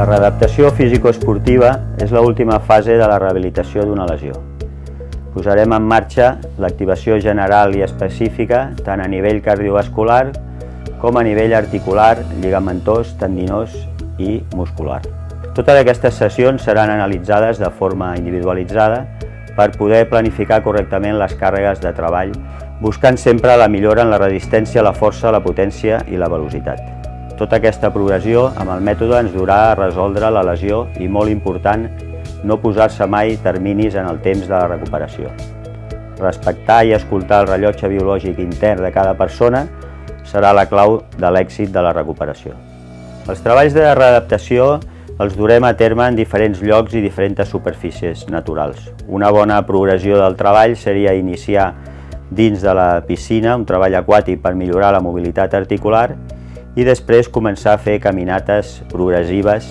La readaptació físico-esportiva és l'última fase de la rehabilitació d'una lesió. Posarem en marxa l'activació general i específica tant a nivell cardiovascular com a nivell articular, lligamentós, tendinós i muscular. Totes aquestes sessions seran analitzades de forma individualitzada per poder planificar correctament les càrregues de treball, buscant sempre la millora en la resistència, la força, la potència i la velocitat. Tota aquesta progressió amb el mètode ens durà a resoldre la lesió i, molt important, no posar-se mai terminis en el temps de la recuperació. Respectar i escoltar el rellotge biològic intern de cada persona serà la clau de l'èxit de la recuperació. Els treballs de readaptació els durem a terme en diferents llocs i diferents superfícies naturals. Una bona progressió del treball seria iniciar dins de la piscina, un treball aquàtic per millorar la mobilitat articular, i després començar a fer caminates progressives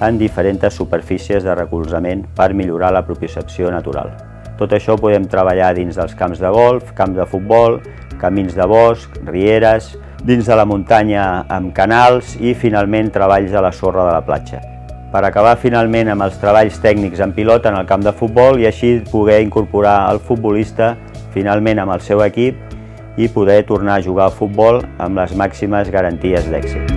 en diferents superfícies de recolzament per millorar la propiocepció natural. Tot això ho podem treballar dins dels camps de golf, camps de futbol, camins de bosc, rieres, dins de la muntanya amb canals i finalment treballs a la sorra de la platja. Per acabar finalment amb els treballs tècnics en pilota en el camp de futbol i així poder incorporar el futbolista finalment amb el seu equip i poder tornar a jugar al futbol amb les màximes garanties d'èxit.